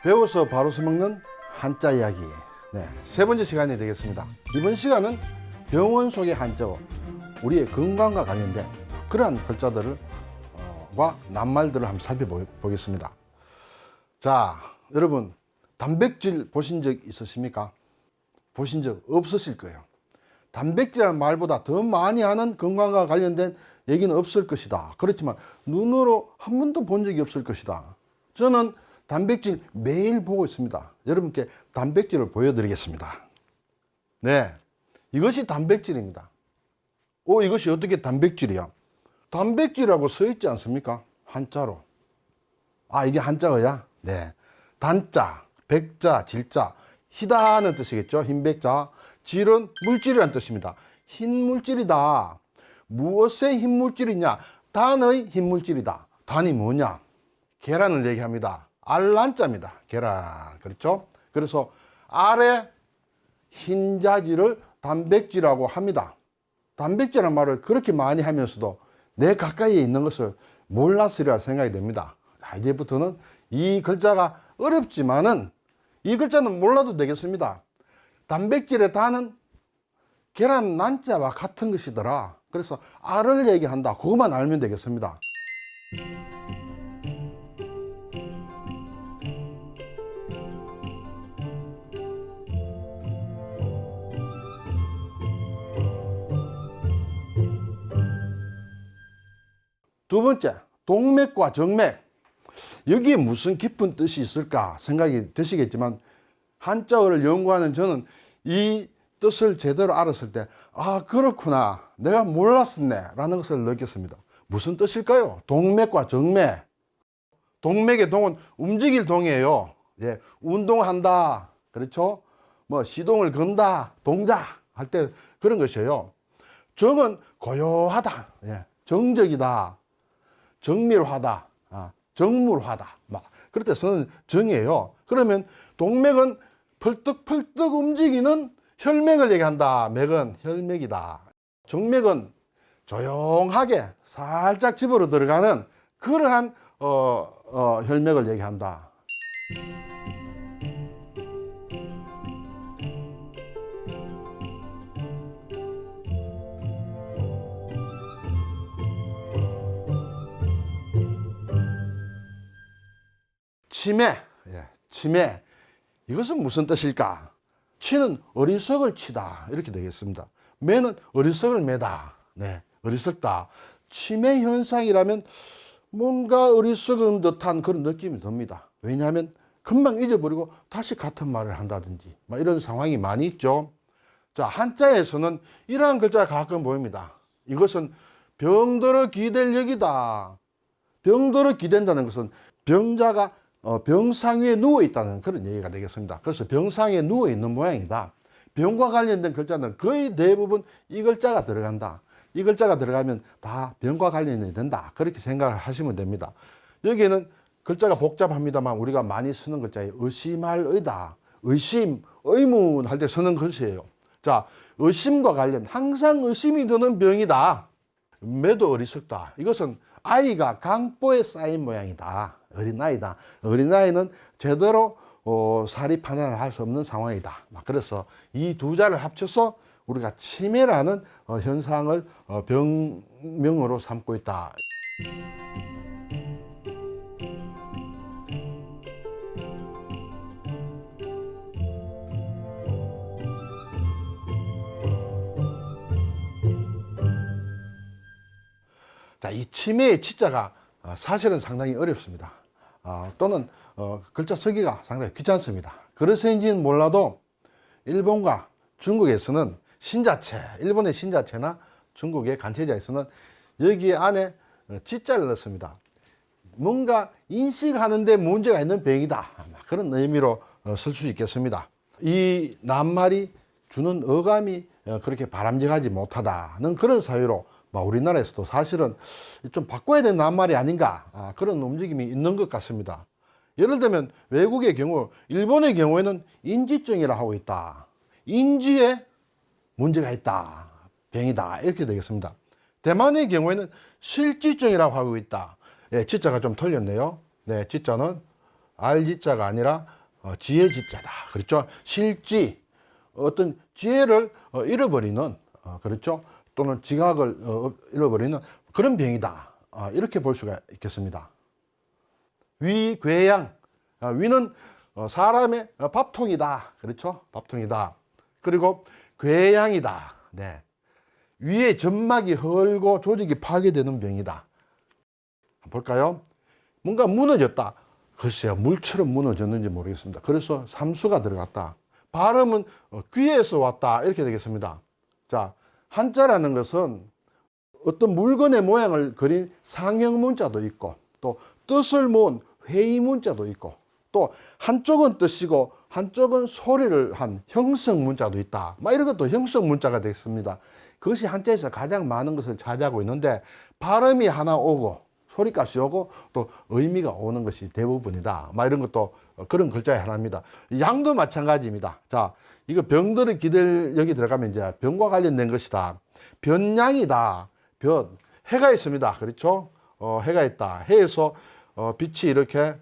배워서 바로 써먹는 한자 이야기. 네, 세 번째 시간이 되겠습니다. 이번 시간은 병원 속의 한자어, 우리의 건강과 관련된 그러한 글자들을 과 낱말들을 한번 살펴보겠습니다. 자, 여러분 단백질 보신 적 있으십니까? 보신 적 없으실 거예요. 단백질이라는 말보다 더 많이 하는 건강과 관련된 얘기는 없을 것이다. 그렇지만 눈으로 한 번도 본 적이 없을 것이다. 저는 단백질 매일 보고 있습니다. 여러분께 단백질을 보여드리겠습니다. 네, 이것이 단백질입니다. 이것이 어떻게 단백질이야? 단백질이라고 써 있지 않습니까? 한자로. 이게 한자어야? 네. 단자, 백자, 질자, 희다는 뜻이겠죠. 흰백자. 질은 물질이라는 뜻입니다. 흰물질이다. 무엇의 흰물질이냐? 단의 흰물질이다. 단이 뭐냐? 계란을 얘기합니다. 알란자입니다. 계란. 그렇죠? 그래서 알의 흰자질을 단백질이라고 합니다. 단백질이라는 말을 그렇게 많이 하면서도 내 가까이에 있는 것을 몰랐으리라 생각이 됩니다. 자, 이제부터는 이 글자가 어렵지만은 이 글자는 몰라도 되겠습니다. 단백질의 단은 계란 난자와 같은 것이더라. 그래서 알을 얘기한다. 그것만 알면 되겠습니다. 두 번째, 동맥과 정맥. 여기에 무슨 깊은 뜻이 있을까 생각이 드시겠지만 한자어를 연구하는 저는 이 뜻을 제대로 알았을 때 그렇구나, 내가 몰랐었네 라는 것을 느꼈습니다. 무슨 뜻일까요? 동맥과 정맥. 동맥의 동은 움직일 동이에요. 예, 운동한다, 그렇죠? 뭐 시동을 건다, 동자 할 때 그런 것이에요. 정은 고요하다, 예, 정적이다, 정밀하다, 정물하다, 막 그럴 때 쓰는 정이에요. 그러면 동맥은 펄떡펄떡 움직이는 혈맥을 얘기한다. 맥은 혈맥이다. 정맥은 조용하게 살짝 집으로 들어가는 그러한 혈맥을 얘기한다. 치매, 치매. 이것은 무슨 뜻일까? 치는 어리석을 치다, 이렇게 되겠습니다. 매는 어리석을 매다. 네, 어리석다. 치매 현상이라면 뭔가 어리석은 듯한 그런 느낌이 듭니다. 왜냐하면 금방 잊어버리고 다시 같은 말을 한다든지 이런 상황이 많이 있죠. 자, 한자에서는 이러한 글자가 가끔 보입니다. 이것은 병들어 기댈 역이다. 병들어 기댄다는 것은 병자가 병상 위에 누워 있다는 그런 얘기가 되겠습니다. 그래서 병상에 누워 있는 모양이다. 병과 관련된 글자는 거의 대부분 이 글자가 들어간다. 이 글자가 들어가면 다 병과 관련이 된다. 그렇게 생각을 하시면 됩니다. 여기에는 글자가 복잡합니다만 우리가 많이 쓰는 글자에 의심할 의다, 의심, 의문 할 때 쓰는 것이에요. 자, 의심과 관련, 항상 의심이 드는 병이다. 매도 어리석다. 이것은 아이가 강보에 쌓인 모양이다. 어린아이다. 어린아이는 제대로 사리 판단을 할 수 없는 상황이다. 그래서 이 두 자를 합쳐서 우리가 치매라는 현상을 병명으로 삼고 있다. 자, 이 치매의 치자가 사실은 상당히 어렵습니다. 또는 글자 쓰기가 상당히 귀찮습니다. 그래서인지는 몰라도 일본과 중국에서는 신자체, 일본의 신자체나 중국의 간체자에서는 여기 안에 지자를 넣습니다. 뭔가 인식하는데 문제가 있는 병이다, 그런 의미로 쓸 수 있겠습니다. 이 낱말이 주는 어감이 그렇게 바람직하지 못하다는 그런 사유로 우리나라에서도 사실은 좀 바꿔야 되는 낱말이 아닌가, 그런 움직임이 있는 것 같습니다. 예를 들면 외국의 경우, 일본의 경우에는 인지증이라 하고 있다. 인지에 문제가 있다, 병이다, 이렇게 되겠습니다. 대만의 경우에는 실지증이라고 하고 있다. 예, 지자가 좀 틀렸네요. 네, 지자는 알지자가 아니라 지혜지자다. 그렇죠? 실지, 어떤 지혜를 잃어버리는, 그렇죠? 또는 지각을 잃어버리는 그런 병이다. 이렇게 볼 수가 있겠습니다. 위궤양, 위는 사람의 밥통이다. 그렇죠? 밥통이다. 그리고 궤양이다. 네. 위에 점막이 헐고 조직이 파괴되는 병이다. 볼까요? 뭔가 무너졌다. 글쎄요, 물처럼 무너졌는지 모르겠습니다. 그래서 삼수가 들어갔다. 발음은 귀에서 왔다. 이렇게 되겠습니다. 자, 한자라는 것은 어떤 물건의 모양을 그린 상형 문자도 있고, 또 뜻을 모은 회의 문자도 있고, 또 한쪽은 뜻이고 한쪽은 소리를 한 형성 문자도 있다. 이런 것도 형성 문자가 되겠습니다. 그것이 한자에서 가장 많은 것을 차지하고 있는데, 발음이 하나 오고 소리값이 오고 또 의미가 오는 것이 대부분이다. 이런 것도 그런 글자의 하나입니다. 양도 마찬가지입니다. 자, 이거 병들의 기들 여기 들어가면 이제 병과 관련된 것이다. 변양이다. 변, 해가 있습니다. 그렇죠? 해가 있다. 해에서 빛이 이렇게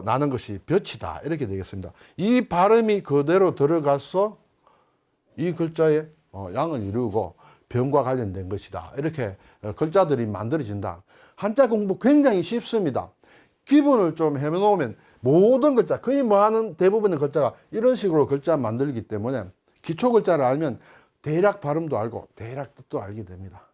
나는 것이 볕이다. 이렇게 되겠습니다. 이 발음이 그대로 들어가서 이 글자의 양을 이루고 병과 관련된 것이다. 이렇게 글자들이 만들어진다. 한자 공부 굉장히 쉽습니다. 기본을 좀 해놓으면 모든 글자, 거의 많은 대부분의 글자가 이런 식으로 글자 만들기 때문에 기초 글자를 알면 대략 발음도 알고 대략 뜻도 알게 됩니다.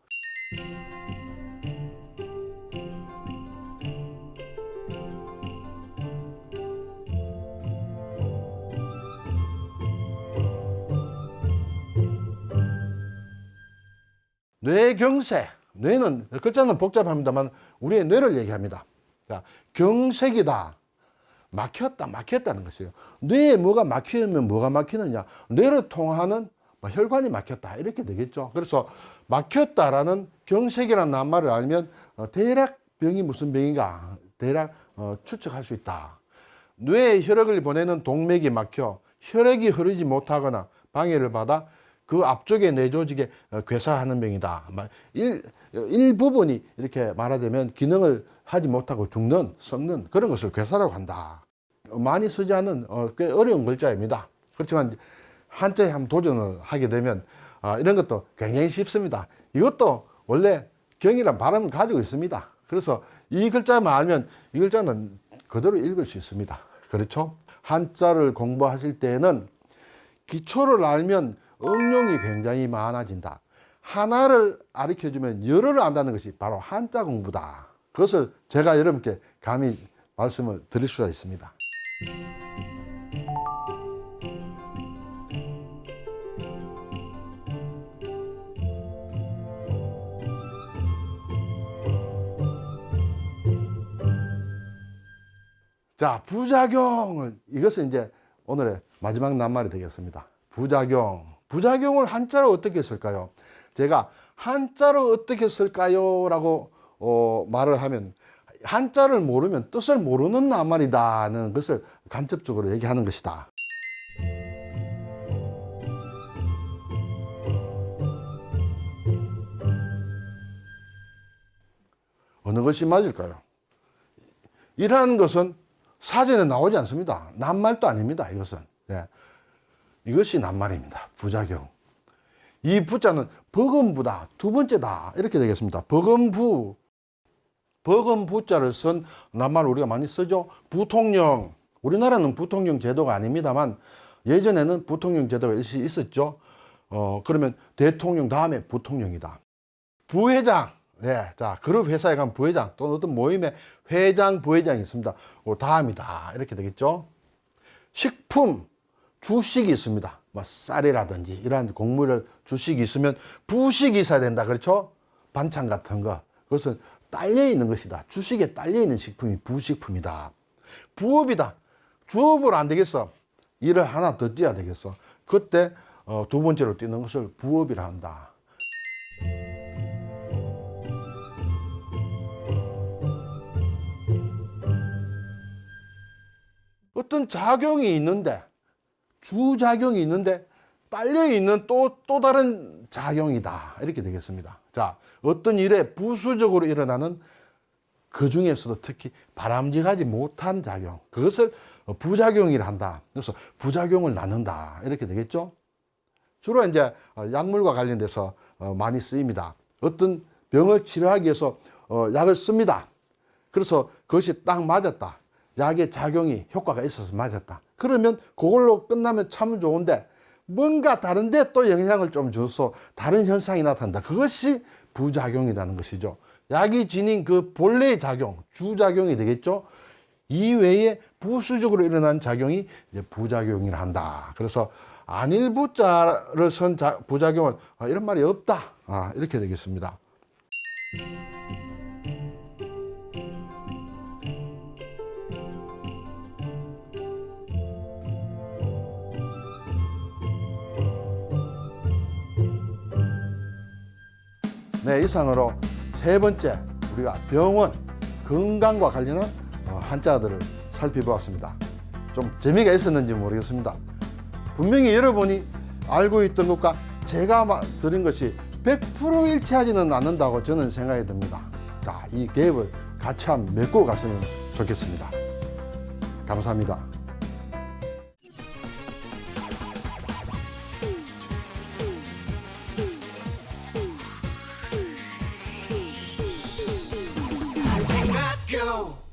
뇌경색. 뇌는 글자는 복잡합니다만 우리의 뇌를 얘기합니다. 자, 경색이다. 막혔다는 것이에요. 뇌에 뭐가 막히면 뭐가 막히느냐? 뇌를 통하는 혈관이 막혔다. 이렇게 되겠죠. 그래서 막혔다라는 경색이라는 낱말을 알면 대략 병이 무슨 병인가 대략 추측할 수 있다. 뇌에 혈액을 보내는 동맥이 막혀 혈액이 흐르지 못하거나 방해를 받아 그 앞쪽의 뇌조직에 괴사하는 병이다. 일부분이 이렇게 말하자면 기능을 하지 못하고 죽는, 썩는 그런 것을 괴사라고 한다. 많이 쓰지 않은 꽤 어려운 글자입니다. 그렇지만 한자에 한번 도전을 하게 되면 이런 것도 굉장히 쉽습니다. 이것도 원래 경이란 발음을 가지고 있습니다. 그래서 이 글자만 알면 이 글자는 그대로 읽을 수 있습니다. 그렇죠? 한자를 공부하실 때는 기초를 알면 응용이 굉장히 많아진다. 하나를 가르쳐주면 열을 안다는 것이 바로 한자 공부다. 그것을 제가 여러분께 감히 말씀을 드릴 수가 있습니다. 자, 부작용을, 이것은 이제 오늘의 마지막 낱말이 되겠습니다. 부작용을 한자로 어떻게 쓸까요? 제가 한자로 어떻게 쓸까요? 라고 말을 하면 한자를 모르면 뜻을 모르는 낱말이다는 것을 간접적으로 얘기하는 것이다. 어느 것이 맞을까요? 이러한 것은 사전에 나오지 않습니다. 낱말도 아닙니다. 이것은. 예. 이것이 낱말입니다. 부작용. 이 부자는 버금부다. 두 번째다. 이렇게 되겠습니다. 버금부자를 쓴 낱말 우리가 많이 쓰죠. 부통령. 우리나라는 부통령 제도가 아닙니다만 예전에는 부통령 제도가 있었죠. 그러면 대통령 다음에 부통령이다. 부회장. 네, 자, 그룹 회사에 가면 부회장 또는 어떤 모임에 회장, 부회장이 있습니다. 다음이다. 이렇게 되겠죠. 식품, 주식이 있습니다. 쌀이라든지 이러한 곡물을 주식이 있으면 부식이 있어야 된다. 그렇죠? 반찬 같은 거. 그것은 딸려 있는 것이다. 주식에 딸려 있는 식품이 부식품이다. 부업이다. 주업으로 안 되겠어. 일을 하나 더 뛰어야 되겠어. 그때 두 번째로 뛰는 것을 부업이라 한다. 어떤 작용이 있는데, 주작용이 있는데 딸려있는 또 다른 작용이다. 이렇게 되겠습니다. 자, 어떤 일에 부수적으로 일어나는 그 중에서도 특히 바람직하지 못한 작용, 그것을 부작용이라 한다. 그래서 부작용을 나눈다. 이렇게 되겠죠. 주로 이제 약물과 관련돼서 많이 쓰입니다. 어떤 병을 치료하기 위해서 약을 씁니다. 그래서 그것이 딱 맞았다. 약의 작용이 효과가 있어서 맞았다. 그러면 그걸로 끝나면 참 좋은데 뭔가 다른데 또 영향을 좀 줘서 다른 현상이 나타난다. 그것이 부작용이라는 것이죠. 약이 지닌 그 본래의 작용, 주작용이 되겠죠. 이외에 부수적으로 일어난 작용이 이제 부작용이라 한다. 그래서 안일부자를 쓴 부작용은 이런 말이 없다. 이렇게 되겠습니다. 네, 이상으로 세 번째 우리가 병원, 건강과 관련한 한자들을 살펴보았습니다. 좀 재미가 있었는지 모르겠습니다. 분명히 여러분이 알고 있던 것과 제가 들은 것이 100% 일치하지는 않는다고 저는 생각이 듭니다. 자, 이 갭을 같이 한번 메고 갔으면 좋겠습니다. 감사합니다. I say, go.